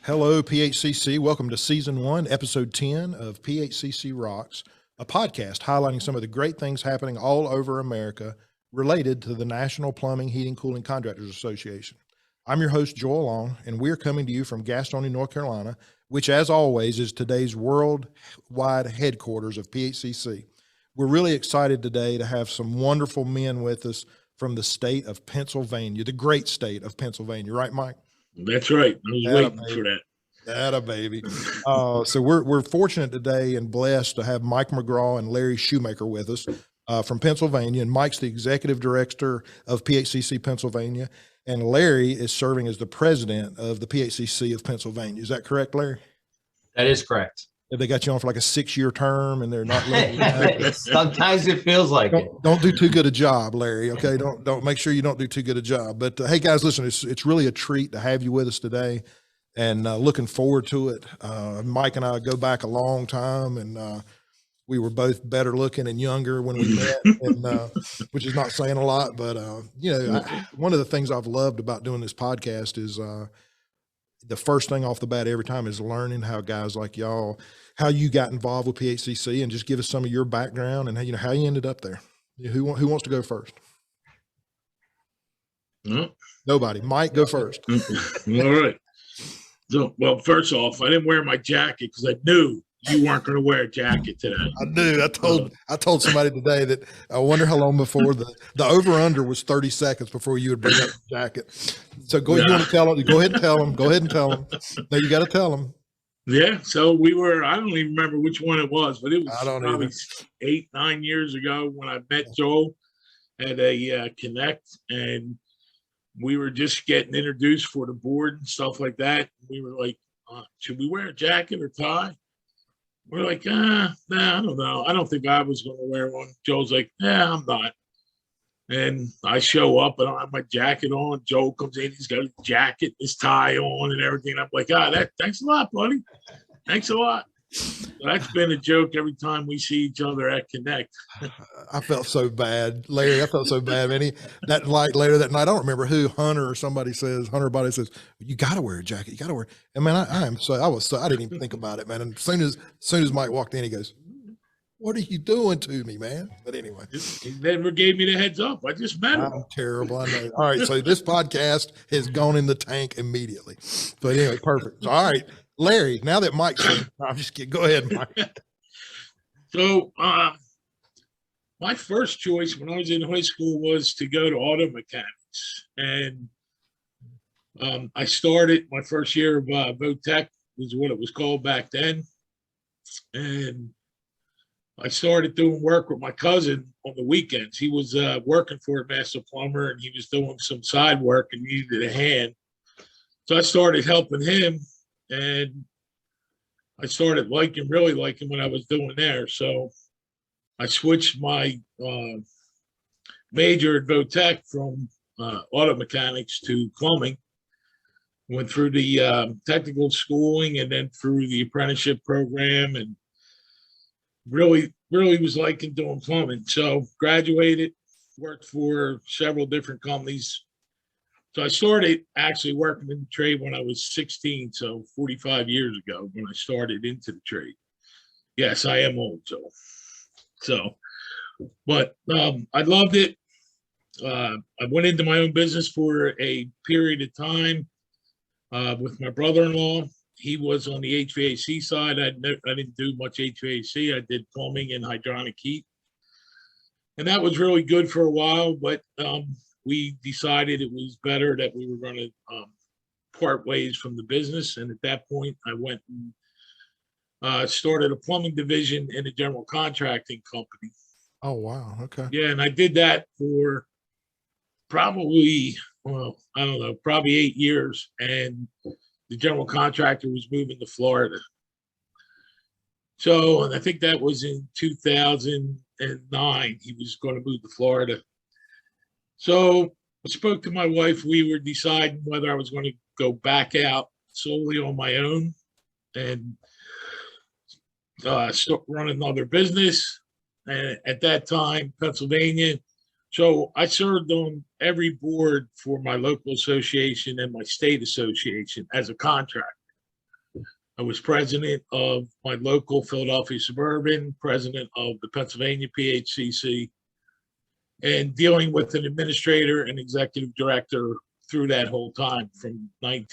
Hello, PHCC. Welcome to Season 1, Episode 10 of PHCC Rocks, a podcast highlighting some of the great things happening all over America related to the National Plumbing, Heating, Cooling Contractors Association. I'm your host, Joel Long, and we're coming to you from Gastonia, North Carolina, which, as always, is today's worldwide headquarters of PHCC. We're really excited today to have some wonderful men with us from the state of Pennsylvania, the great state of Pennsylvania. Right, Mike? That's right. I was waiting for that. Atta baby. So we're fortunate today and blessed to have Mike McGraw and Larry Shoemaker with us from Pennsylvania. And Mike's the executive director of PHCC Pennsylvania, and Larry is serving as the president of the PHCC of Pennsylvania. Is that correct, Larry? That is correct. They got you on for like a 6-year term, and they're not. Sometimes it feels like it. Don't do too good a job, Larry. Okay, don't make sure you don't do too good a job. But hey, guys, listen, it's really a treat to have you with us today, and looking forward to it. Mike and I go back a long time, and we were both better looking and younger when we met, and which is not saying a lot, but one of the things I've loved about doing this podcast is the first thing off the bat every time is learning how guys like y'all, how you got involved with PHCC, and just give us some of your background and how you ended up there. Who wants to go first? Nobody. Mike, go first. All right. So, well, first off, I didn't wear my jacket because I knew you weren't going to wear a jacket today. I knew. I told somebody today that I wonder how long before the over under was 30 seconds before you would bring up the jacket. So go ahead. You want to tell them? Go ahead and tell them. Go ahead and tell them. No, you got to tell them. Yeah. So we were. I don't even remember which one it was, but it was probably 8-9 years ago when I met Joel at a Connect, and we were just getting introduced for the board and stuff like that. We were like, should we wear a jacket or tie? We're like, nah, I don't know. I don't think I was going to wear one. Joe's like, yeah, I'm not. And I show up, and I don't have my jacket on. Joe comes in, he's got his jacket, his tie on, and everything. I'm like, thanks a lot, buddy. Thanks a lot. So that's been a joke every time we see each other at Connect. I felt so bad, Larry. I felt so bad, man. Later that night, I don't remember who, Hunter body says, you got to wear a jacket. You got to wear. And man, I didn't even think about it, man. And as soon as Mike walked in, he goes, "What are you doing to me, man?" But anyway, he never gave me the heads up. I just met him. I'm terrible. I know. All right, so this podcast has gone in the tank immediately. But anyway, perfect. So, all right. Larry, now that Mike's in, I'm just kidding. Go ahead, Mike. So my first choice when I was in high school was to go to auto mechanics. And I started my first year of VOTEC, was what it was called back then. And I started doing work with my cousin on the weekends. He was working for a master plumber, and he was doing some side work and needed a hand. So I started helping him. And I started really liking what I was doing there. So I switched my major at VOTEC from auto mechanics to plumbing. Went through the technical schooling and then through the apprenticeship program, and really was liking doing plumbing. So graduated, worked for several different companies. So I started actually working in the trade when I was 16, so 45 years ago when I started into the trade. Yes, I am old, but I loved it. I went into my own business for a period of time with my brother-in-law. He was on the HVAC side. I didn't do much HVAC. I did plumbing and hydronic heat. And that was really good for a while, but we decided it was better that we were going to part ways from the business. And at that point, I went and started a plumbing division in a general contracting company. Oh, wow. Okay. Yeah, and I did that for probably 8 years. And the general contractor was moving to Florida. So, and I think that was in 2009, he was going to move to Florida. So I spoke to my wife. We were deciding whether I was going to go back out solely on my own and start running another business. And at that time, Pennsylvania. So I served on every board for my local association and my state association as a contractor. I was president of my local Philadelphia Suburban, president of the Pennsylvania PHCC, and dealing with an administrator and executive director through that whole time from I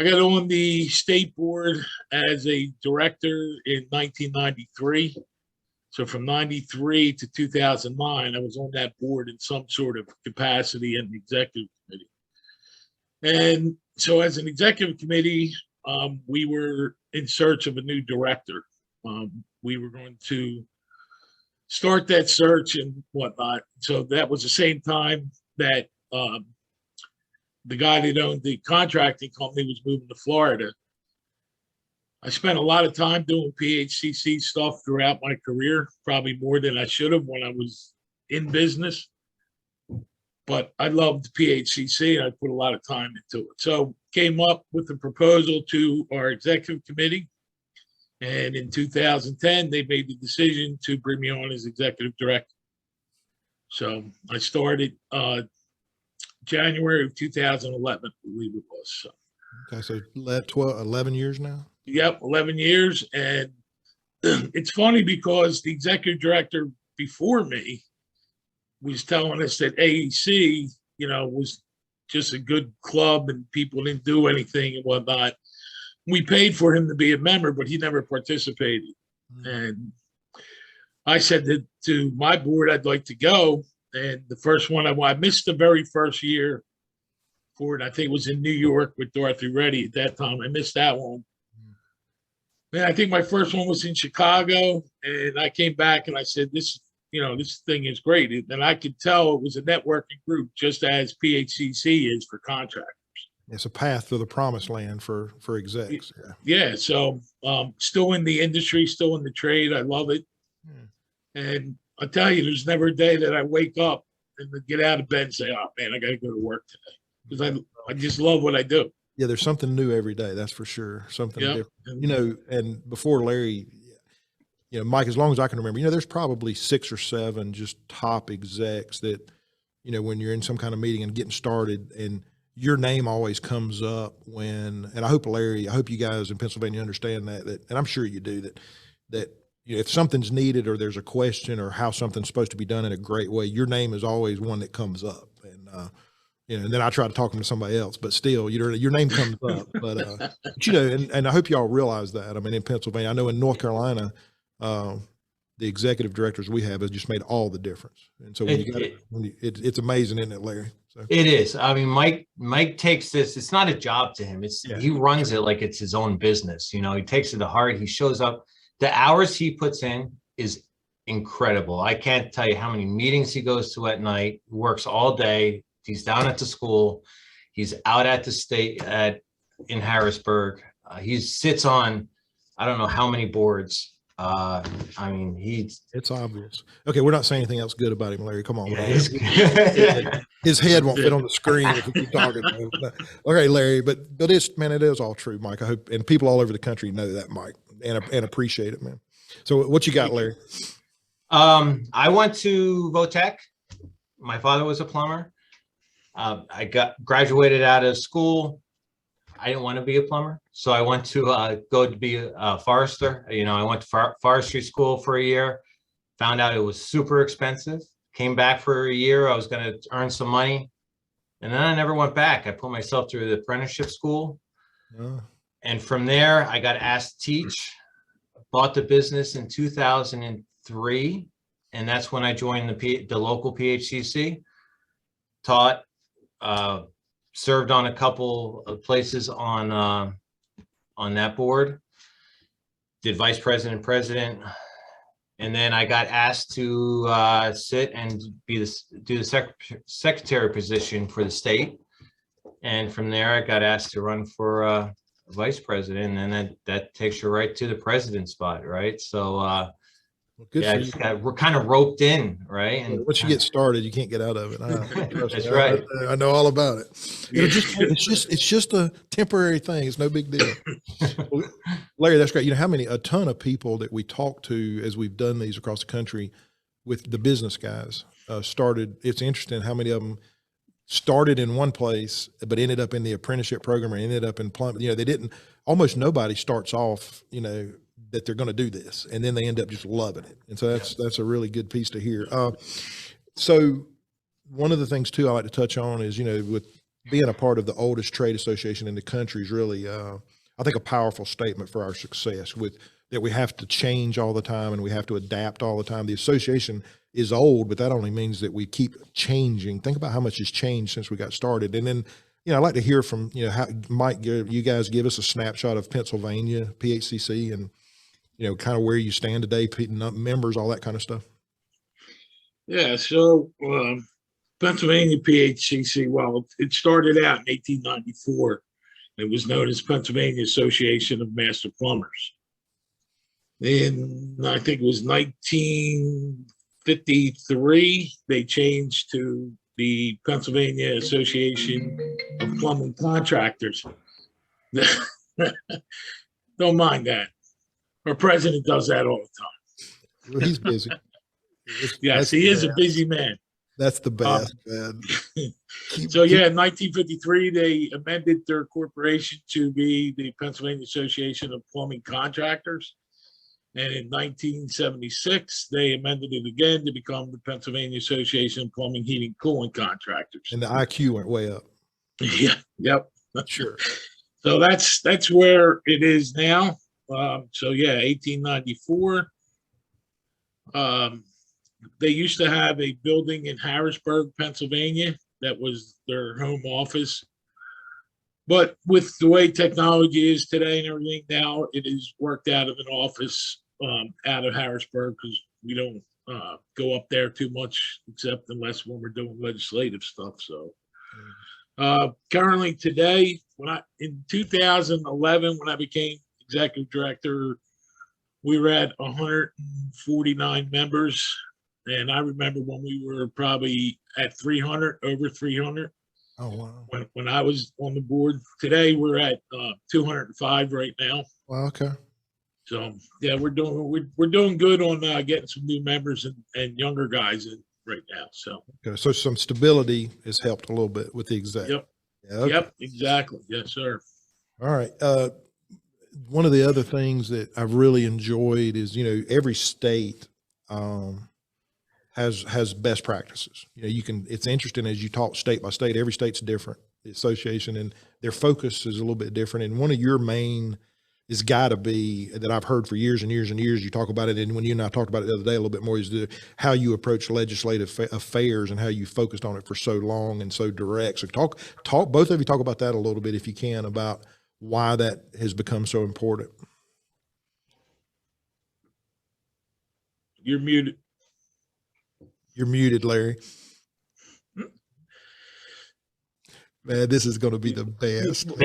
got on the state board as a director in 1993. So from 93 to 2009, I was on that board in some sort of capacity in the executive committee. And so as an executive committee, we were in search of a new director. We were going to start that search and whatnot. So that was the same time that the guy that owned the contracting company was moving to Florida. I spent a lot of time doing PHCC stuff throughout my career, probably more than I should have when I was in business. But I loved PHCC and I put a lot of time into it. So came up with a proposal to our executive committee. And in 2010, they made the decision to bring me on as executive director. So I started January of 2011, I believe it was. So. Okay, so 11 years now? Yep, 11 years. And it's funny because the executive director before me was telling us that AEC, was just a good club and people didn't do anything and whatnot. We paid for him to be a member, but he never participated. And I said that to my board, I'd like to go. And the first one, I missed the very first year for it. I think it was in New York with Dorothy Reddy at that time. I missed that one. And I think my first one was in Chicago. And I came back and I said, this thing is great. And I could tell it was a networking group, just as PHCC is for contractors. It's a path to the promised land for execs. Yeah. So still in the industry, still in the trade. I love it. And I'll tell you, there's never a day that I wake up and get out of bed and say, oh man, I got to go to work today. Because I just love what I do. Yeah, there's something new every day. That's for sure. Something different. And before Larry, Mike, as long as I can remember, there's probably 6 or 7 just top execs that, when you're in some kind of meeting and getting started and your name always comes up and I hope Larry, I hope you guys in Pennsylvania understand that, and I'm sure you do, that if something's needed or there's a question or how something's supposed to be done in a great way, your name is always one that comes up. And, and then I try to talk them to somebody else, but still your name comes up. But and I hope y'all realize that. I mean, in Pennsylvania, I know in North Carolina, the executive directors we have has just made all the difference. And so it's amazing, isn't it, Larry? So. It is. I mean, Mike takes this, it's not a job to him. He runs it like it's his own business. He takes it to heart. He shows up. The hours he puts in is incredible. I can't tell you how many meetings he goes to at night, works all day. He's down at the school. He's out at the state in Harrisburg. He sits on, I don't know how many boards. I mean, it's obvious. Okay, we're not saying anything else good about him, Larry. Come on. Yeah, his head won't fit on the screen if we keep talking. Okay, Larry, but it is all true, Mike. I hope, and people all over the country know that, Mike, and appreciate it, man. So what you got, Larry? I went to Votech. My father was a plumber. I graduated out of school. I didn't want to be a plumber, so I went to go to be a forester. I went to forestry school for a year, found out it was super expensive, came back for a year. I was going to earn some money, and then I never went back. I put myself through the apprenticeship school, and from there, I got asked to teach, bought the business in 2003, and that's when I joined the local PHCC, taught, served on a couple of places on that board, did vice president, and then I got asked to sit and do the secretary position for the state, and from there I got asked to run for vice president, and then that takes you right to the president spot, right? So we're kind of roped in, right? And once you get started, you can't get out of it. That's right. I know all about it. It's just a temporary thing. It's no big deal. Well, Larry, that's great. A ton of people that we talk to as we've done these across the country with the business guys started. It's interesting how many of them started in one place, but ended up in the apprenticeship program or ended up in plumbing. You know, they didn't, almost nobody starts off, you know, that they're going to do this, and then they end up just loving it. And so that's a really good piece to hear. So one of the things too I like to touch on is, you know, with being a part of the oldest trade association in the country is really, I think, a powerful statement for our success, with that we have to change all the time and we have to adapt all the time. The association is old, but that only means that we keep changing. Think about how much has changed since we got started. And then, you know, I'd like to hear from, you know, how Mike, you guys give us a snapshot of Pennsylvania, PHCC, and, you know, kind of where you stand today, members, all that kind of stuff. Yeah, so Pennsylvania PHCC, well, it started out in 1894. It was known as Pennsylvania Association of Master Plumbers. In, I think it was 1953, they changed to the Pennsylvania Association of Plumbing Contractors. Don't mind that. Our president does that all the time. Well, he's busy. Yes, he is a busy man. That's the best, man. So yeah, in 1953, they amended their corporation to be the Pennsylvania Association of Plumbing Contractors. And in 1976, they amended it again to become the Pennsylvania Association of Plumbing, Heating, Cooling Contractors. And the IQ went way up. Yeah, yep. Sure. So that's where it is now. So yeah, 1894. They used to have a building in Harrisburg, Pennsylvania. That was their home office. But with the way technology is today and everything now, it is worked out of an office out of Harrisburg, because we don't go up there too much, except unless when we're doing legislative stuff. So currently today, in 2011, when I became executive director, we were at 149 members. And I remember when we were probably at 300, over 300. Oh, wow. When I was on the board. Today, we're at 205 right now. Wow, okay. So yeah, we're doing good on getting some new members and younger guys in right now. So okay, so some stability has helped a little bit with the exec. Yep. Yeah, okay. Yep, exactly. Yes, sir. All right. One of the other things that I've really enjoyed is, you know, every state has best practices. You know, it's interesting as you talk state by state, every state's different, the association, and their focus is a little bit different. And one of your main is got to be, that I've heard for years and years and years, you talk about it, and when you and I talked about it the other day a little bit more, is how you approach legislative affairs and how you focused on it for so long and so direct. So talk, both of you talk about that a little bit, if you can, about why that has become so important. You're muted. You're muted, Larry. Man, this is going to be the best. You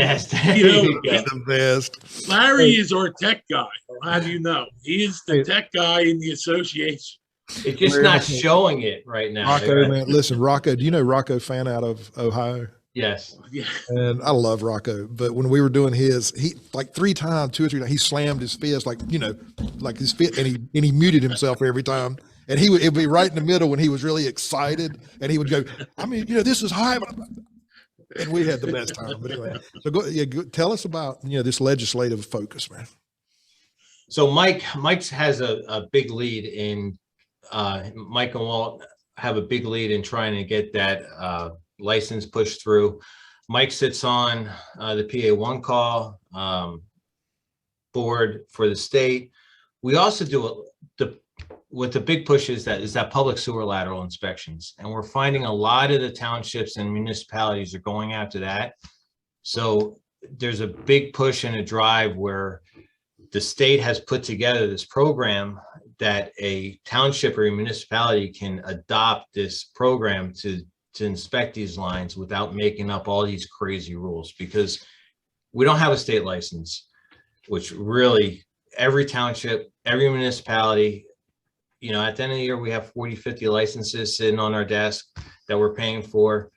know, the best. Larry is our tech guy. I'll have you know, he is the tech guy in the association. It's just not showing it right now. Rocco, man, listen, Rocco. Do you know Rocco Fan out of Ohio? Yes. Yeah. And I love Rocco, but when we were doing his, he like 2 or 3 times, he slammed his fist, like, you know, like his fist, and he muted himself every time. And it'd be right in the middle when he was really excited, and he would go, I mean, you know, this is high. And we had the best time. But anyway, so tell us about, you know, this legislative focus, man. So Mike has a big lead in, Mike and Walt have a big lead in trying to get that license pushed through. Mike sits on the PA1 call board for the state. We also do what the big push is that public sewer lateral inspections. And we're finding a lot of the townships and municipalities are going after that. So there's a big push and a drive where the state has put together this program that a township or a municipality can adopt this program to inspect these lines without making up all these crazy rules, because we don't have a state license, which really every township, every municipality, you know, at the end of the year, we have 40, 50 licenses sitting on our desk that we're paying for.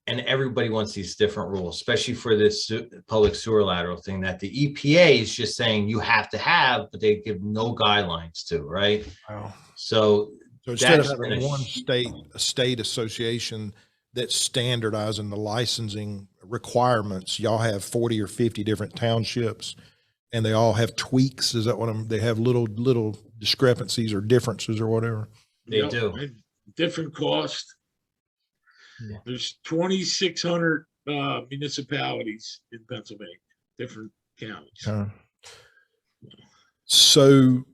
And everybody wants these different rules, especially for this public sewer lateral thing that the EPA is just saying you have to have, but they give no guidelines to, right? Wow. So instead of having one state association that's standardizing the licensing requirements? Y'all have 40 or 50 different townships, and they all have tweaks. Is that what they have little discrepancies or differences or whatever? They do. And different cost. Yeah. There's 2,600 municipalities in Pennsylvania, different counties. So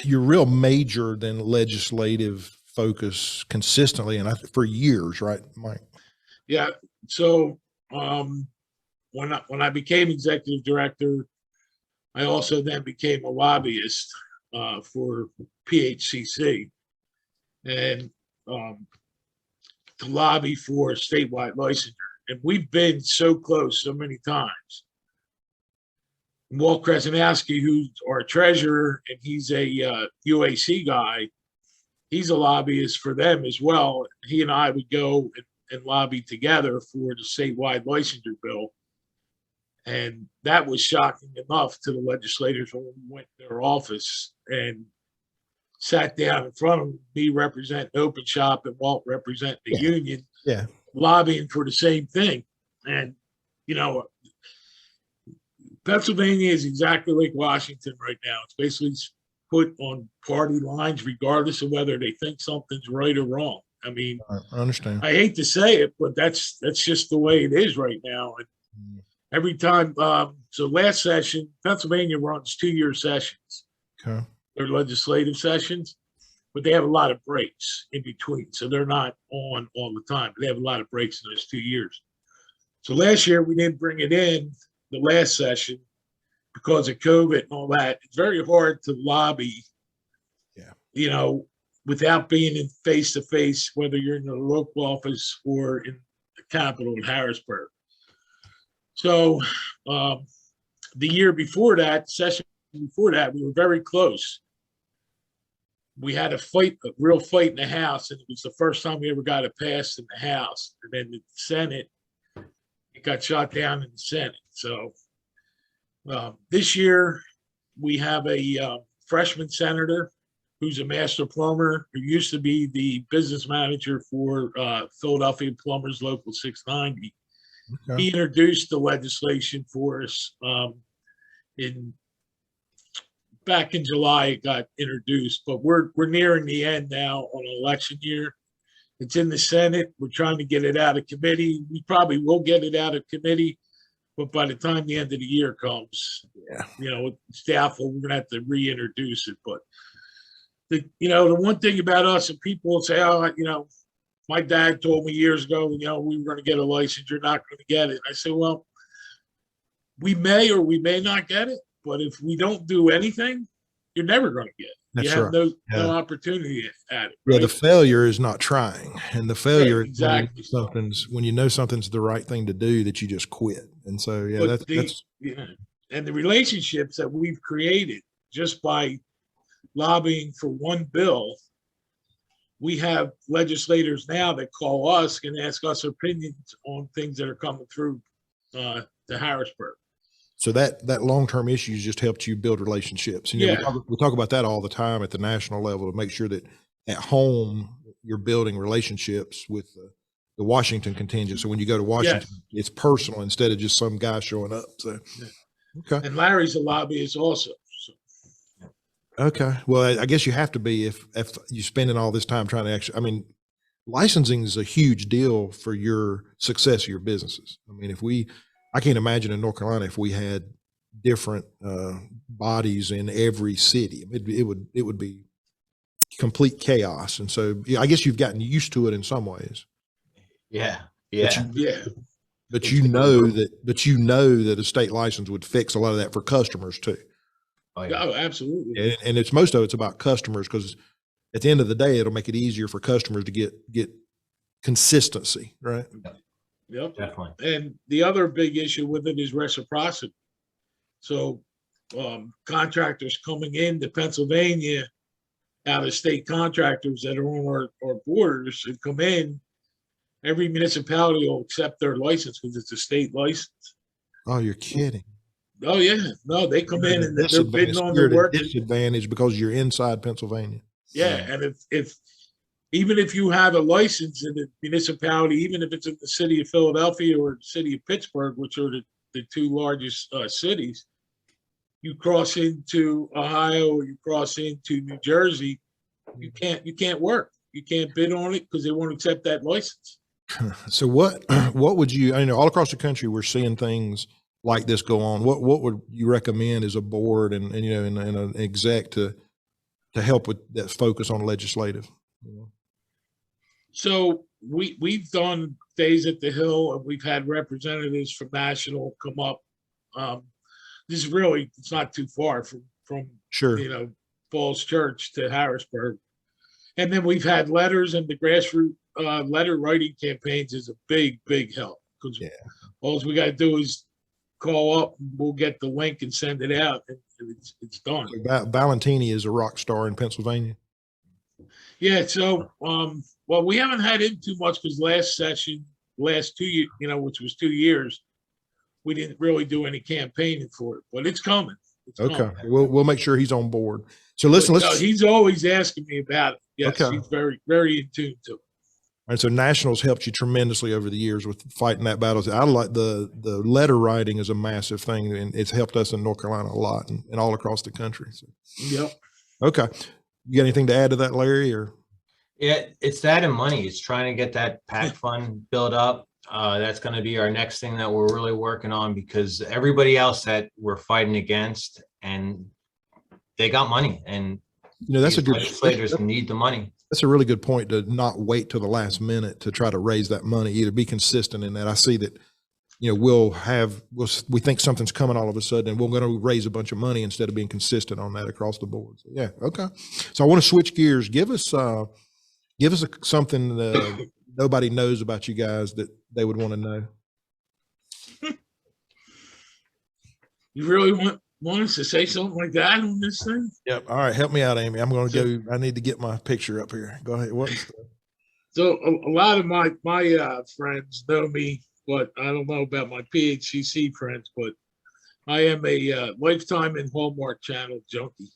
you're real major than legislative focus consistently, and for years, right, Mike? Yeah. So when I became executive director, I also then became a lobbyist for PHCC, and to lobby for statewide licensure. And we've been so close so many times. Walt Krasinowski, who's our treasurer, and he's a UAC guy, he's a lobbyist for them as well. He and I would go and lobby together for the statewide licensure bill. And that was shocking enough to the legislators when we went to their office and sat down in front of me representing Open Shop and Walt representing the union, lobbying for the same thing. And, you know, Pennsylvania is exactly like Washington right now. It's basically put on party lines, regardless of whether they think something's right or wrong. I mean, I understand. I hate to say it, but that's just the way it is right now. And every time, so last session, Pennsylvania runs 2-year sessions. Okay. They're legislative sessions, but they have a lot of breaks in between. So they're not on all the time, but they have a lot of breaks in those 2 years. So last year we didn't bring it in the last session because of COVID and all that. It's very hard to lobby, you know, without being in face to face, whether you're in the local office or in the Capitol in Harrisburg. So the year before that, session before that, we were very close. We had a real fight in the House, and it was the first time we ever got it passed in the House. And then the Senate, it got shot down in the Senate. So this year we have a freshman senator who's a master plumber, who used to be the business manager for Philadelphia Plumbers Local 690. Okay. He introduced the legislation for us back in July. It got introduced, but we're nearing the end now on election year. It's in the Senate. We're trying to get it out of committee. We probably will get it out of committee, but by the time the end of the year comes, you know, it's doubtful we're going to have to reintroduce it. But the one thing about us, and people will say, oh, you know, my dad told me years ago, you know, we were going to get a license, you're not going to get it. I say, well, we may or we may not get it, but if we don't do anything, you're never going to get it. That's you have right. no opportunity at it. Right? Yeah, the failure is not trying, and the failure exactly. is when you know something's the right thing to do, that you just quit. And so, that's and the relationships that we've created just by lobbying for one bill. We have legislators now that call us and ask us opinions on things that are coming through to Harrisburg. So that long-term issues just helped you build relationships. And we talk about that all the time at the national level, to make sure that at home you're building relationships with the Washington contingent. So when you go to Washington, it's personal instead of just some guy showing up. So, okay. And Larry's a lobbyist also. So. Okay. Well, I guess you have to be if you're spending all this time trying to actually, I mean, licensing is a huge deal for your success of your businesses. I mean, I can't imagine in North Carolina if we had different bodies in every city. It would be complete chaos. And so I guess you've gotten used to it in some ways. Yeah. But you know that a state license would fix a lot of that for customers too. Oh, absolutely. And it's most of it's about customers, because at the end of the day, it'll make it easier for customers to get consistency, right? Yep. Definitely. And the other big issue with it is reciprocity. So contractors coming into Pennsylvania, out of state contractors that are on our borders and come in, every municipality will accept their license because it's a state license. Oh, you're kidding. Oh yeah, no, they come in and they're bidding on their work. Disadvantage because you're inside Pennsylvania. Yeah, and if even if you have a license in the municipality, even if it's in the city of Philadelphia or the city of Pittsburgh, which are the two largest cities, you cross into Ohio or you cross into New Jersey, you can't work. You can't bid on it because they won't accept that license. So what would you, I know all across the country, we're seeing things like this go on. What would you recommend as a board and you know, and an exec to help with that focus on legislative? So we've done days at the Hill, and we've had representatives from national come up. This is really, it's not too far from Sure. you know, Falls Church to Harrisburg. And then we've had letters, and the grassroots letter writing campaigns is a big help, because all we got to do is call up and we'll get the link and send it out, and it's done. So Valentini is a rock star in Pennsylvania. Yeah. So, well, we haven't had him too much because last 2 years, you know, which was 2 years, we didn't really do any campaigning for it, but it's coming. Okay. Coming. We'll make sure he's on board. So listen, he's always asking me about it. Yes, okay. He's very in tune to it. And so nationals helped you tremendously over the years with fighting that battle. I like the letter writing is a massive thing, and it's helped us in North Carolina a lot and all across the country. So. Yep. Okay. You got anything to add to that, Larry? Or yeah, it's that and money. It's trying to get that PAC fund built up. That's going to be our next thing that we're really working on, because everybody else that we're fighting against, and they got money, and you know, that's a good legislators need the money. That's a really good point, to not wait till the last minute to try to raise that money. Either be consistent in that. I see that, you know, we think something's coming all of a sudden, and we're going to raise a bunch of money instead of being consistent on that across the board. So, yeah. Okay. So I want to switch gears. Give us something that nobody knows about you guys that they would want to know. You really want us to say something like that on this thing? Yep. All right. Help me out, Amy. I'm going to go. I need to get my picture up here. Go ahead. So a lot of my friends know me, but I don't know about my PHCC friends, but I am a Lifetime and Hallmark Channel junkie.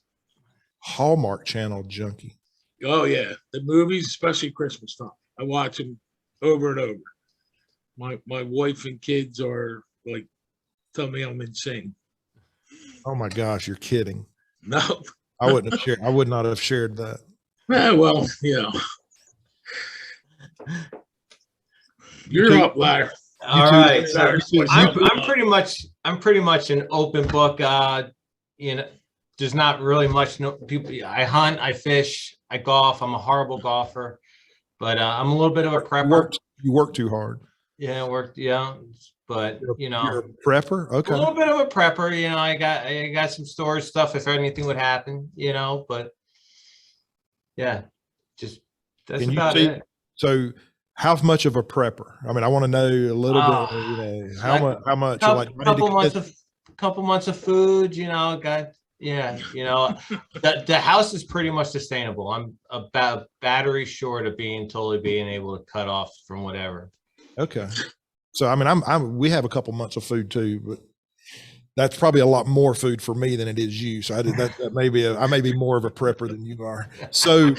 Hallmark Channel junkie. Oh yeah, the movies, especially Christmas time. I watch them over and over. My wife and kids are like, tell me I'm insane. Oh my gosh, you're kidding. No. I would not have shared that. Well, you know. You're up, Larry. All right. So I'm pretty much an open book. You know, there's not really much people. I hunt, I fish, I golf. I'm a horrible golfer, but I'm a little bit of a prepper. You work too hard. Yeah, but you know, you're a prepper. Okay. A little bit of a prepper. You know, I got some storage stuff if anything would happen. You know, but yeah, just that's about it. So, how much of a prepper? I mean, I want to know a little bit. You know, how much? Couple months of food. You know, you know, the house is pretty much sustainable. I'm about battery short of being able to cut off from whatever. Okay. So, I mean, we have a couple months of food too, but that's probably a lot more food for me than it is you. So that may be I may be more of a prepper than you are. So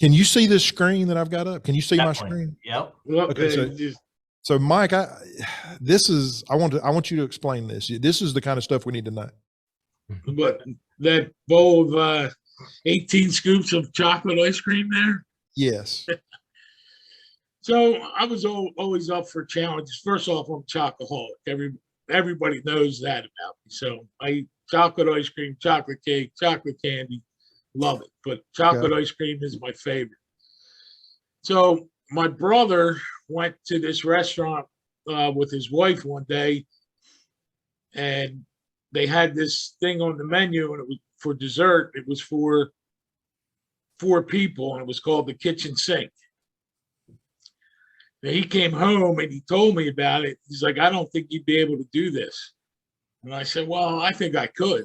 can you see this screen that I've got up? Can you see my screen? Yep. Okay. So Mike, I want you to explain this. This is the kind of stuff we need to know. But that bowl of 18 scoops of chocolate ice cream there? Yes. So I was always up for challenges. First off, I'm chocoholic. Everybody knows that about me. So I eat chocolate ice cream, chocolate cake, chocolate candy, love it. But chocolate ice cream is my favorite. So my brother went to this restaurant with his wife one day, and they had this thing on the menu, and it was for dessert. It was for 4 people, and it was called the kitchen sink. Now, he came home and he told me about it. He's like, I don't think you'd be able to do this. And I said, well, I think I could.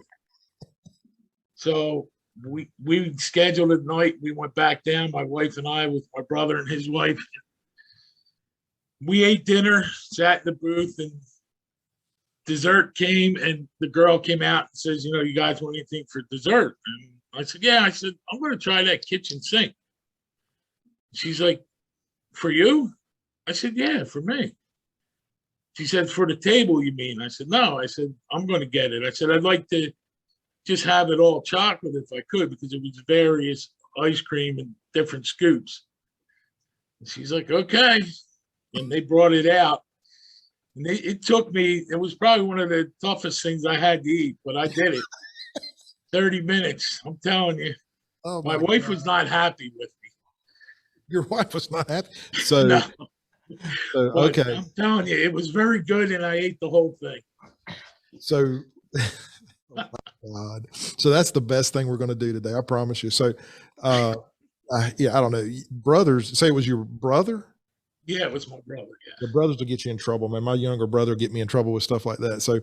So we scheduled a night. We went back down, my wife and I, with my brother and his wife. We ate dinner, sat in the booth, and dessert came, and the girl came out and says, you know, you guys want anything for dessert? And I said, yeah. I said, I'm going to try that kitchen sink. She's like, for you? I said, yeah, for me. She said, for the table, you mean? I said, no. I said, I'm going to get it. I said, I'd like to just have it all chocolate if I could, because it was various ice cream and different scoops. And she's like, okay. And they brought it out. And it took me, it was probably one of the toughest things I had to eat, but I did it. 30 minutes, I'm telling you. Oh, my wife was not happy with me. Your wife was not happy? So, No. Okay. I'm telling you, it was very good, and I ate the whole thing. So, oh my God. So that's the best thing we're going to do today. I promise you. So, yeah, I don't know. Brothers, say it was your brother? Yeah, it was my brother. Yeah. The brothers will get you in trouble, man. My younger brother will get me in trouble with stuff like that. So,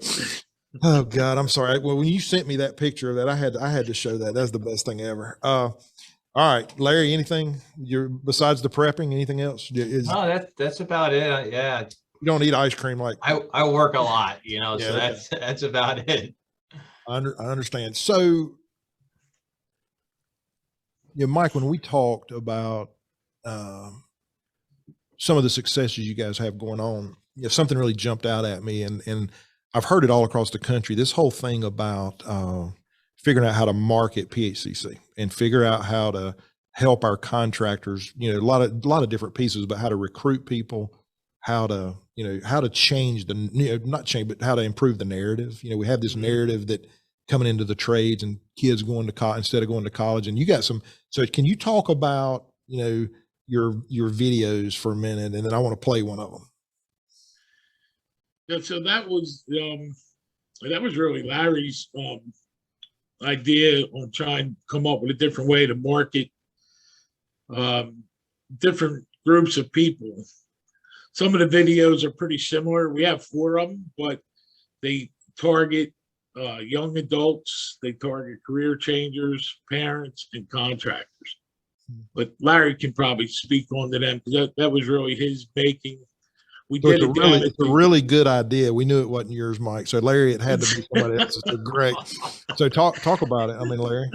oh God, I'm sorry. Well, when you sent me that picture of that, I had to show that. That's the best thing ever. All right, Larry, anything besides the prepping, anything else? No, that's about it. Yeah. You don't eat ice cream like I work a lot, you know, yeah, so that's about it. I understand. So, yeah, Mike, when we talked about some of the successes you guys have going on, something really jumped out at me, and I've heard it all across the country. This whole thing about figuring out how to market PHCC and figure out how to help our contractors. A lot of different pieces, but how to recruit people, how to how to change not change, but how to improve the narrative. We have this narrative that coming into the trades and kids going to college instead of going to college, and you got some. So can you talk about your videos for a minute, and then I want to play one of them. Yeah, so that was really Larry's idea on trying to come up with a different way to market different groups of people. Some of the videos are pretty similar. We have 4 of them, but they target young adults, they target career changers, parents, and contractors. But Larry can probably speak on to them, because that was really his making. It's a really good idea. We knew it wasn't yours, Mike. So Larry, it had to be somebody else's. So great. So talk about it. I mean, Larry.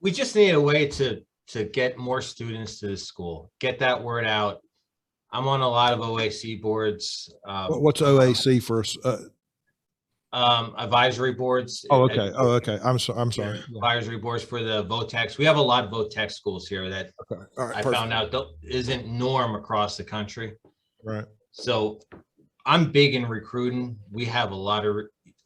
We just need a way to get more students to the school, get that word out. I'm on a lot of OAC boards. What's OAC for us? Advisory boards. Oh, okay. I'm sorry. Yeah. Advisory boards for the VOTEC. We have a lot of VOTEC schools here that I found out isn't norm across the country. Right. So I'm big in recruiting. We have a lot of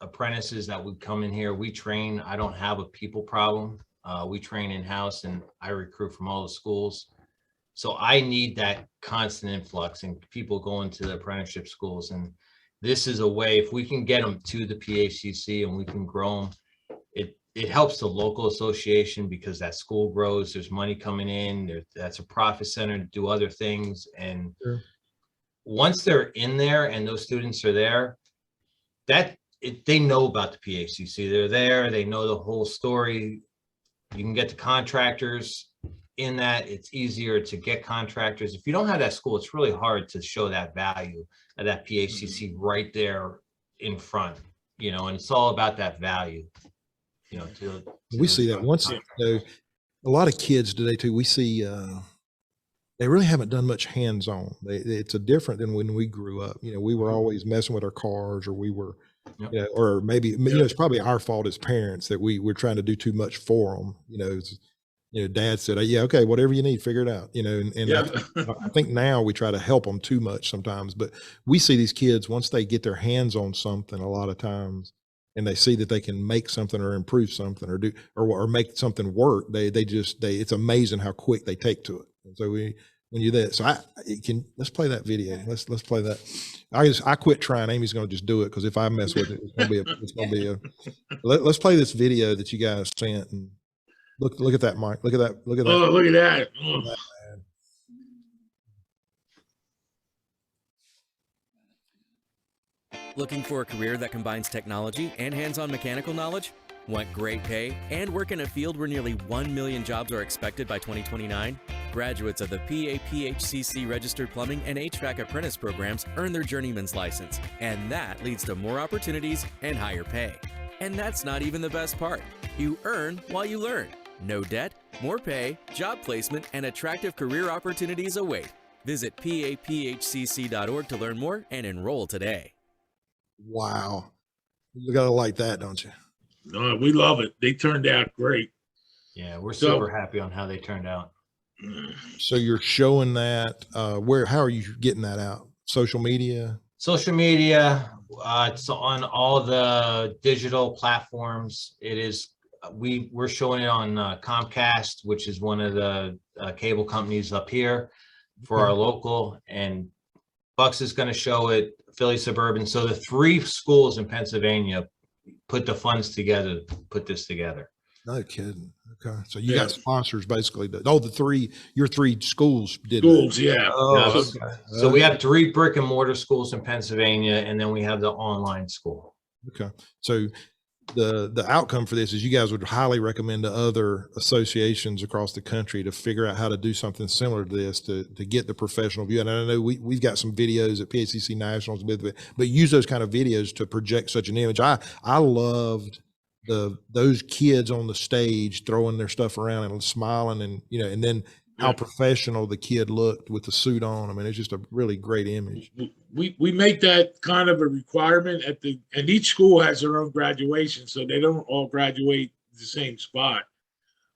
apprentices that would come in here. We train. I don't have a people problem. We train in-house, and I recruit from all the schools. So I need that constant influx and people going to the apprenticeship schools. And this is a way, if we can get them to the PHCC and we can grow them, it helps the local association, because that school grows. There's money coming in. That's a profit center to do other things. And sure. Once they're in there and those students are there, they know about the PHCC. They're there. They know the whole story. You can get the contractors in that. It's easier to get contractors. If you don't have that school, it's really hard to show that value of that PHCC right there in front, and it's all about that value, we see that once, a lot of kids today too, we see, they really haven't done much hands-on. It's a different than when we grew up. We were always messing with our cars, or we were, or maybe, it's probably our fault as parents that we're trying to do too much for them. Dad said, yeah, okay, whatever you need, figure it out, and I think now we try to help them too much sometimes, but we see these kids, once they get their hands on something a lot of times, and they see that they can make something or improve something or do, or make something work, it's amazing how quick they take to it. And so when you do that, so let's play that video. Let's play that. I quit trying. Amy's going to just do it, because if I mess with it, it's going to be a, let's play this video that you guys sent, and look at that, Mike. Look at that. Look at that. Oh, look at that. Oh. Looking for a career that combines technology and hands-on mechanical knowledge? Want great pay and work in a field where nearly 1 million jobs are expected by 2029? Graduates of the PHCC registered plumbing and HVAC apprentice programs earn their journeyman's license, and that leads to more opportunities and higher pay. And that's not even the best part. You earn while you learn. No debt, more pay, job placement, and attractive career opportunities await. Visit paphcc.org to learn more and enroll today. Wow. You gotta like that, don't you? No, we love it. They turned out great. Yeah, we're super happy on how they turned out. So you're showing that, how are you getting that out? Social media? Social media, it's on all the digital platforms. It is, we're showing it on Comcast, which is one of the cable companies up here for our local, and Bucks is going to show it, Philly Suburban. So the 3 schools in Pennsylvania put the funds together to put this together. No kidding. Okay. So you got sponsors basically. Your 3 schools did schools, that. yeah. Oh, okay. So we have 3 brick and mortar schools in Pennsylvania, and then we have the online school. Okay. So the outcome for this is you guys would highly recommend to other associations across the country to figure out how to do something similar to this to get the professional view. And I know we've got some videos at PHCC Nationals, but use those kind of videos to project such an image. I loved those kids on the stage throwing their stuff around and smiling, and and then how professional the kid looked with the suit on. I mean, it's just a really great image. We make that kind of a requirement and each school has their own graduation, so they don't all graduate the same spot,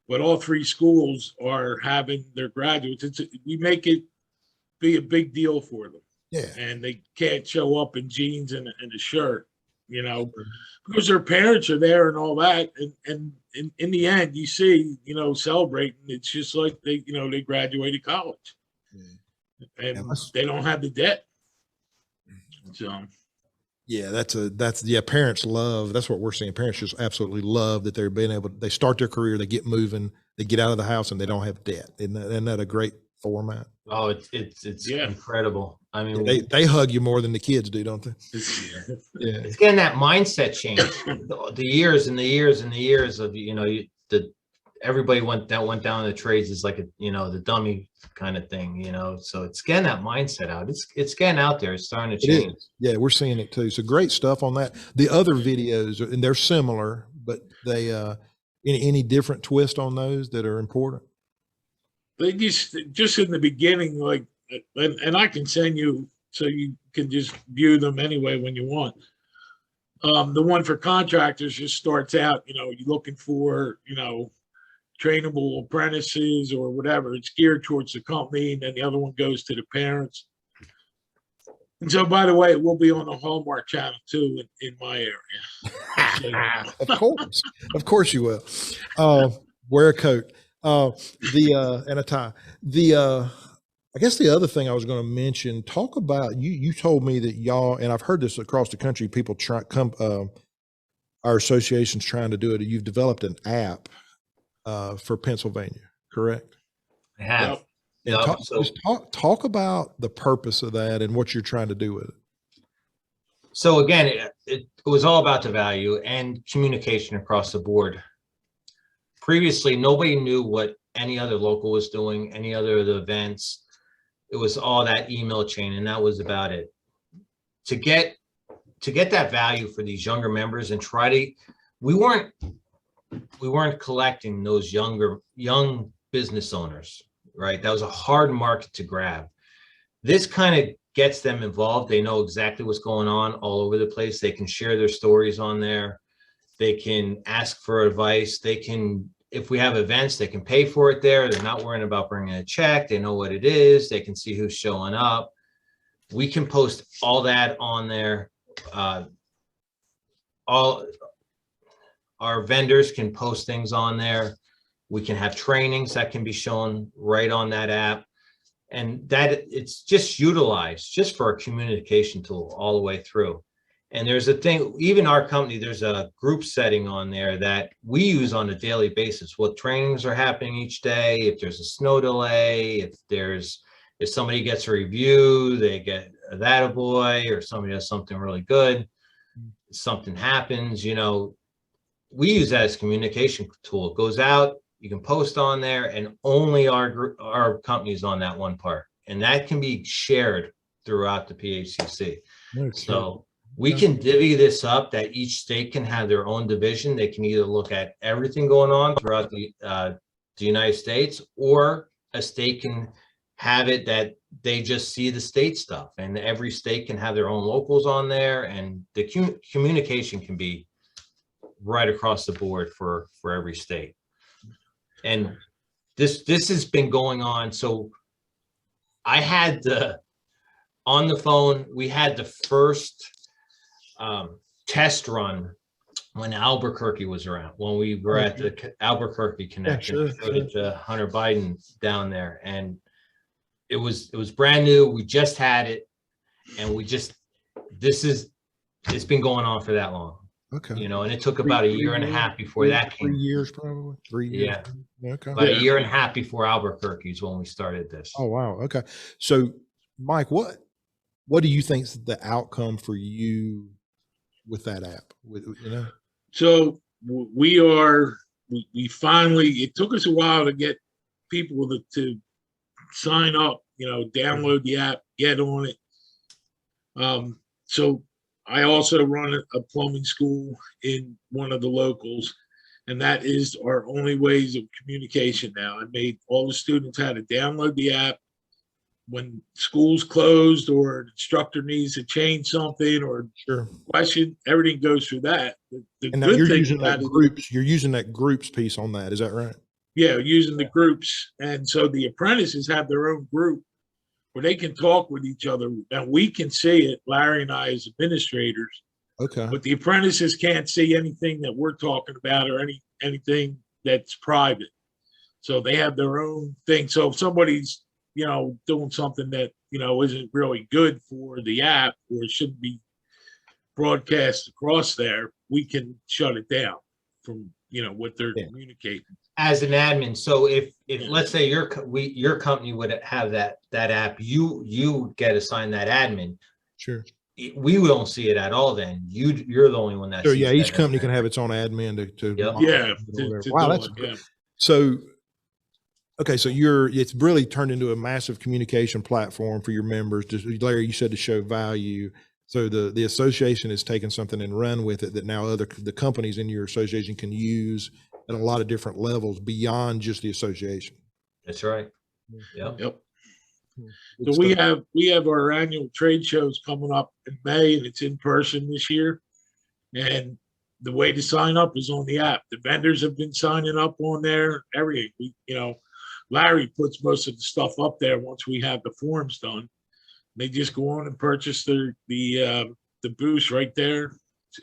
but all 3 schools are having their graduates. We make it be a big deal for them. Yeah. And they can't show up in jeans and a shirt, because their parents are there and all that. And in the end, you see, celebrating, it's just like they graduated college. And they don't have the debt. So yeah, parents love, that's what we're seeing. Parents just absolutely love that they're being able, they start their career, they get moving, they get out of the house, and they don't have debt. Isn't that a great format? Oh, it's incredible. I mean, they hug you more than the kids do, don't they? Yeah, it's getting that mindset change. The years and the years and the years of everybody went down the trades is like the dummy kind of thing, so it's getting that mindset out. It's getting out there. It's starting to change. Yeah, we're seeing it too. So great stuff on that. The other videos, and they're similar, but they any different twist on those that are important? They just in the beginning, like, and I can send you so you can just view them anyway when you want. The one for contractors just starts out, you're looking for, trainable apprentices or whatever. It's geared towards the company, and then the other one goes to the parents. And so, by the way, it will be on the Hallmark channel too in my area. Of course you will. Wear a coat. And a tie. I guess the other thing I was going to mention, talk about, you told me that y'all, and I've heard this across the country, people our association's trying to do it. You've developed an app for Pennsylvania, correct? I have. And talk about the purpose of that and what you're trying to do with it. So again, it was all about the value and communication across the board. Previously, nobody knew what any other local was doing, any other of the events. It was all that email chain, and that was about it. To get that value for these younger members and we weren't collecting those young business owners, right? That was a hard market to grab. This kind of gets them involved. They know exactly what's going on all over the place. They can share their stories on there. They can ask for advice. They can, if we have events, they can pay for it there. They're not worrying about bringing a check. They know what it is. They can see who's showing up. We can post all that on there. All our vendors can post things on there. We can have trainings that can be shown right on that app. And that it's just utilized just for a communication tool all the way through. And there's a thing, even our company, there's a group setting on there that we use on a daily basis. What trainings are happening each day, if there's a snow delay, if somebody gets a review, they get a that-a-boy, or somebody does something really good, something happens, we use that as a communication tool. It goes out, you can post on there, and only our company's on that one part. And that can be shared throughout the PHCC. Okay. So We can divvy this up that each state can have their own division. They can either look at everything going on throughout the United States, or a state can have it that they just see the state stuff, and every state can have their own locals on there, and the communication can be right across the board for every state. And this has been going on. So I had on the phone, we had the first test run when Albuquerque was around, when we were at the Albuquerque Connection, Hunter Biden down there, and it was brand new. We just had it, and it's been going on for that long. Okay. You know, and it took about a year and a half before that came. 3 years, probably 3 years. Yeah. Okay. About a year and a half before Albuquerque is when we started this. Oh, wow. Okay. So Mike, what do you think's the outcome for you with that app? You know? So we finally, it took us a while to get people to sign up, you know, download the app, get on it. So I also run a plumbing school in one of the locals, and that is our only ways of communication now. I made all the students had to download the app. When school's closed or an instructor needs to change something or question, everything goes through that. The and now you're using that groups. You're using that groups piece on that. Is that right? Yeah, using the groups, and so the apprentices have their own group where they can talk with each other, and we can see it, Larry and I as administrators. Okay. But the apprentices can't see anything that we're talking about or anything that's private. So they have their own thing. So if somebody's, you know, doing something that, you know, isn't really good for the app or shouldn't be broadcast across there, we can shut it down from, you know, what they're communicating. As an admin, so if let's say your company would have that app, you get assigned that admin. Sure. We won't see it at all. Then you're the only one that. So yeah, each company can have its own admin to wow, that's great. So okay, so it's really turned into a massive communication platform for your members. Just Larry, you said to show value. So the association has taken something and run with it that now the companies in your association can use at a lot of different levels beyond just the association. That's right. Yep. So we have our annual trade shows coming up in May, and it's in person this year. And the way to sign up is on the app. The vendors have been signing up on there. Everything. You know, Larry puts most of the stuff up there once we have the forms done. They just go on and purchase the booths right there.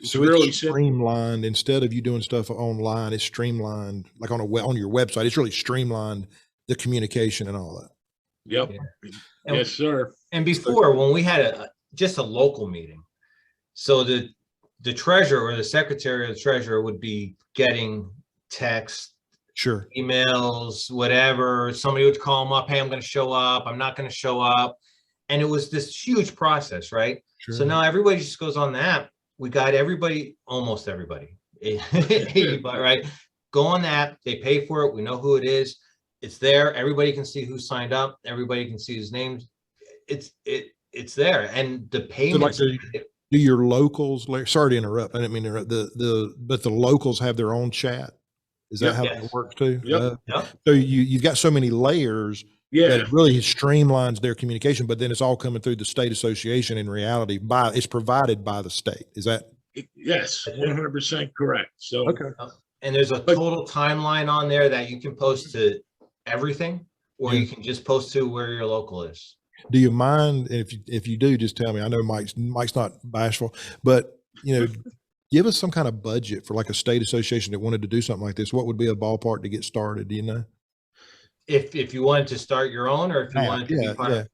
So really it's streamlined. Instead of you doing stuff online, it's streamlined, like on your website. It's really streamlined the communication and all that. Yep. Yeah. Yes, sir. And before, when we had just a local meeting, so the treasurer or the secretary of the treasurer would be getting text, emails, whatever. Somebody would call them up. Hey, I'm going to show up. I'm not going to show up. And it was this huge process, right? So now everybody just goes on the app. We got everybody, almost everybody, right? Go on the app. They pay for it. We know who it is. It's there. Everybody can see who signed up. Everybody can see his names. It's there. And the payments. So like do your locals? Sorry to interrupt. I didn't mean to interrupt. But the locals have their own chat. Is that how it works too? Yep. So you've got so many layers. That it really streamlines their communication, but then it's all coming through the state association. In reality, it's provided by the state. Is that? Yes, 100% correct. So and there's a total timeline on there that you can post to everything, or you can just post to where your local is. Do you mind if you do? Just tell me. I know Mike's not bashful, but you know, give us some kind of budget for like a state association that wanted to do something like this. What would be a ballpark to get started? Do you know? If you wanted to start your own, or if you wanted to be part of,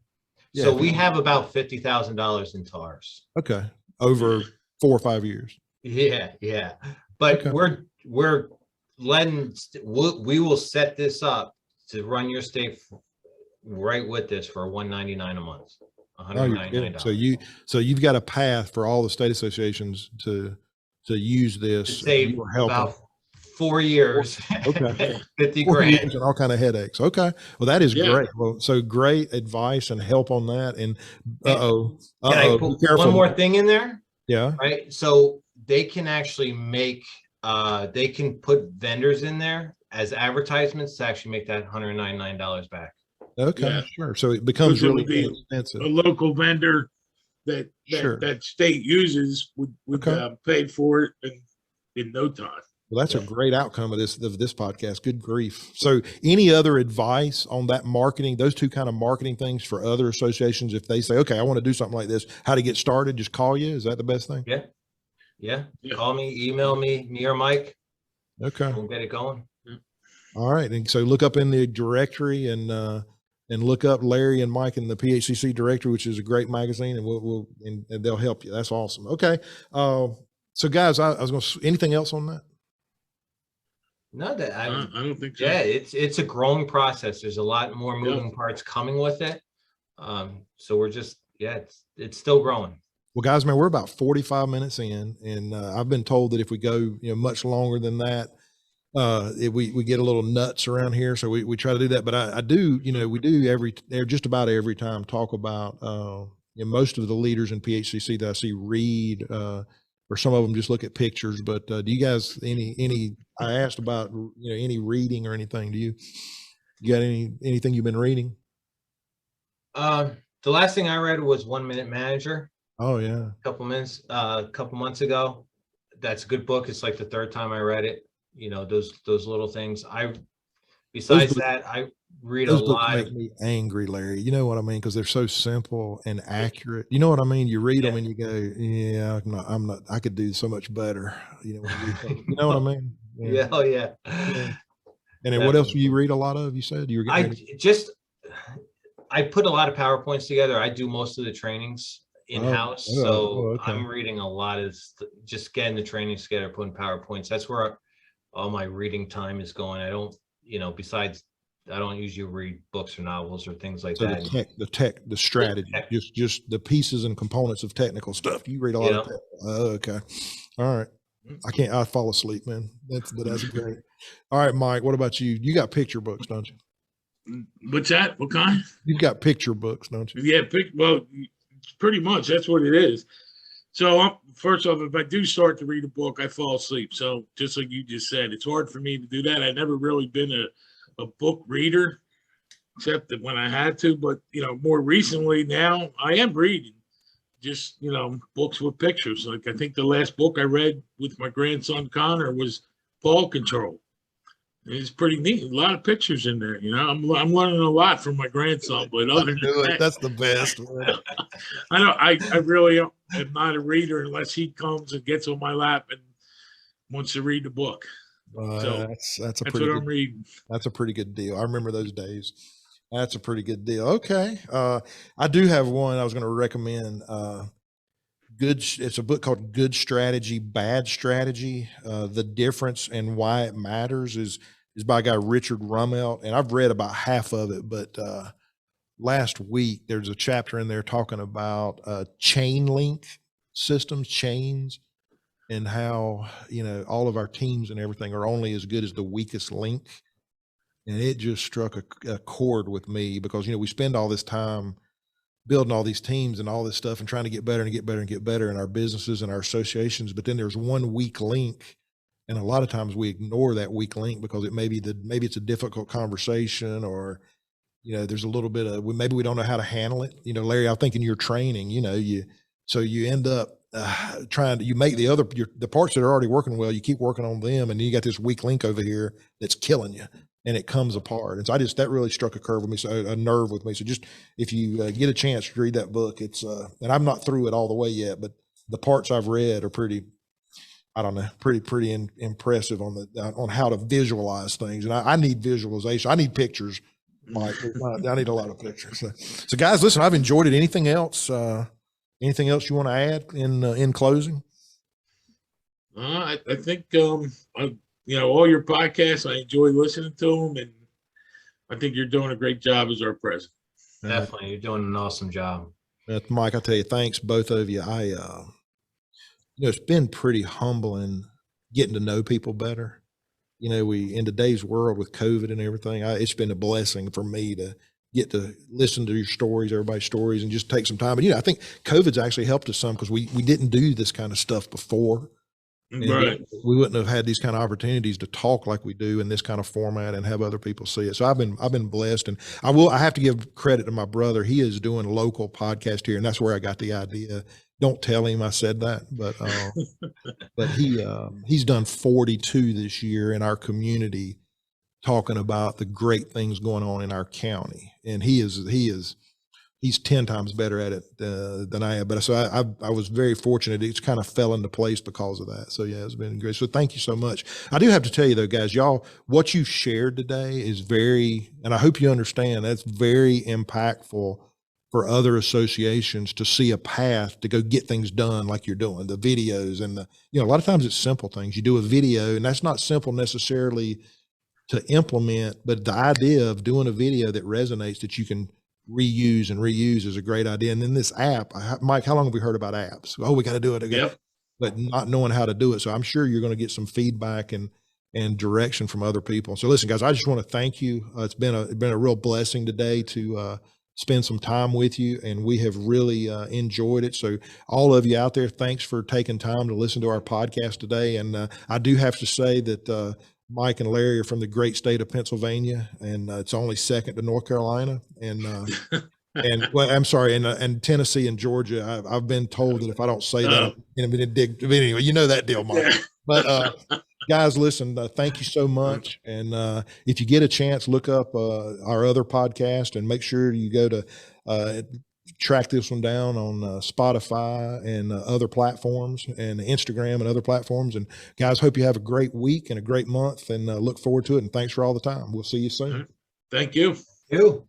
so we have about $50,000 in TARs. Okay, over 4 or 5 years. Yeah. But we're letting we will set this up to run your state right with this for $199 a month, $199. So you've got a path for all the state associations to use this. To save about 4 years. Okay. 50 grand and all kind of headaches. Okay. Well, that is great. Well, so great advice and help on that. And can I put one more thing in there? Yeah. right? So they can actually make, they can put vendors in there as advertisements to actually make that $199 back. Okay. Yeah. Sure. So it becomes Because it really would be inexpensive. a local vendor Sure. that state uses would Okay. pay for it in no time. Well, that's a Yeah. great outcome of this podcast. Good grief. So any other advice on that marketing, those two kind of marketing things for other associations? If they say, okay, I want to do something like this, how to get started, just call you. Is that the best thing? Yeah. Yeah. Yeah. Call me, email me or Mike. Okay. We'll get it going. All right. And so look up in the directory and look up Larry and Mike in the PHCC Directory, which is a great magazine, and and they'll help you. That's awesome. Okay. So guys, I was going to, anything else on that? No, that I don't think so. yeah, it's a growing process. There's a lot more moving parts coming with it. So we're just, yeah, it's still growing. Well, guys, man, we're about 45 minutes in, and I've been told that if we go, much longer than that, we get a little nuts around here. So we try to do that. But I do, we do just about every time talk about, most of the leaders in PHCC that I see read, or some of them just look at pictures. But do you guys, I asked about, any reading or anything. You got anything you've been reading? The last thing I read was 1 Minute Manager. Oh yeah. A couple months ago. That's a good book. It's like the third time I read it. Those little things. Besides that, I read a Those books lot. make me angry, Larry. You know what I mean? Because they're so simple and accurate. You know what I mean? You read them and you go, "Yeah, I'm not. I could do so much better." When you read something. You know what I mean? Yeah. Oh yeah. Yeah. And then what else do you read a lot of? You said you were getting ready. I put a lot of PowerPoints together. I do most of the trainings in-house. Okay. I'm reading a lot of just getting the trainings together, putting PowerPoints. That's where all my reading time is going. I don't, besides, I don't usually read books or novels or things like that. The strategy, just the pieces and components of technical stuff. You read a lot of tech. Okay. All right. I fall asleep, man. That's great. All right, Mike, what about you? You got picture books, don't you? What's that? What kind? You've got picture books, don't you? Yeah, well, pretty much that's what it is. So first off, if I do start to read a book, I fall asleep. So just like you just said, it's hard for me to do that. I've never really been a book reader, except that when I had to. But more recently now, I am reading just books with pictures. Like I think the last book I read with my grandson Connor was Ball Control. It's pretty neat. A lot of pictures in there. I'm learning a lot from my grandson. But other than that, that's the best. I really am not a reader unless he comes and gets on my lap and wants to read the book. So that's what I'm reading. That's a pretty good deal. I remember those days. That's a pretty good deal. Okay. I do have one I was going to recommend. It's a book called Good Strategy, Bad Strategy. The Difference and Why It Matters is by a guy, Richard Rummelt. And I've read about half of it, but last week there's a chapter in there talking about chain link systems, chains, and how, all of our teams and everything are only as good as the weakest link. And it just struck a chord with me because, we spend all this time building all these teams and all this stuff and trying to get better and get better and get better in our businesses and our associations. But then there's one weak link. And a lot of times we ignore that weak link because maybe it's a difficult conversation or, there's a little bit of, maybe we don't know how to handle it. Larry, I think in your training, so you end up you make the parts that are already working well, you keep working on them. And then you got this weak link over here that's killing you. And it comes apart. And so that really struck a nerve with me. So just, if you get a chance to read that book, it's, and I'm not through it all the way yet, but the parts I've read are pretty, pretty impressive on how to visualize things. And I need visualization. I need pictures. Mike, I need a lot of pictures. So guys, listen, I've enjoyed it. Anything else you want to add in closing? I think, all your podcasts, I enjoy listening to them, and I think you're doing a great job as our president. Definitely, you're doing an awesome job. Mike, I tell you, thanks both of you. It's been pretty humbling getting to know people better. In today's world with COVID and everything, it's been a blessing for me to get to listen to your stories, everybody's stories, and just take some time. But, I think COVID's actually helped us some because we didn't do this kind of stuff before. Right. We wouldn't have had these kind of opportunities to talk like we do in this kind of format and have other people see it. So I've been blessed, and I have to give credit to my brother. He is doing a local podcast here, and that's where I got the idea. Don't tell him I said that, but he's done 42 this year in our community, talking about the great things going on in our county, and he's 10 times better at it than I am. But so I was very fortunate. It's kind of fell into place because of that. So yeah, it's been great. So thank you so much. I do have to tell you though, guys, y'all, what you shared today is and I hope you understand, that's very impactful for other associations to see a path to go get things done like you're doing, the videos and a lot of times it's simple things. You do a video, and that's not simple necessarily to implement, but the idea of doing a video that resonates, that you can reuse is a great idea. And then this app, Mike, how long have we heard about apps? Oh, we got to do it again, Yep. But not knowing how to do it. So I'm sure you're going to get some feedback and direction from other people. So listen, guys, I just want to thank you. It's been a real blessing today to spend some time with you, and we have really enjoyed it. So all of you out there, thanks for taking time to listen to our podcast today. And I do have to say that Mike and Larry are from the great state of Pennsylvania, and it's only second to North Carolina. And well, I'm sorry, and Tennessee and Georgia. I've been told that if I don't say that, I'm going to dig. But anyway, you know that deal, Mike. Yeah. But guys, listen, thank you so much. And if you get a chance, look up our other podcast, and make sure you go to track this one down on Spotify and other platforms, and Instagram and other platforms. And guys, hope you have a great week and a great month, and look forward to it. And thanks for all the time. We'll see you soon. Thank you. You.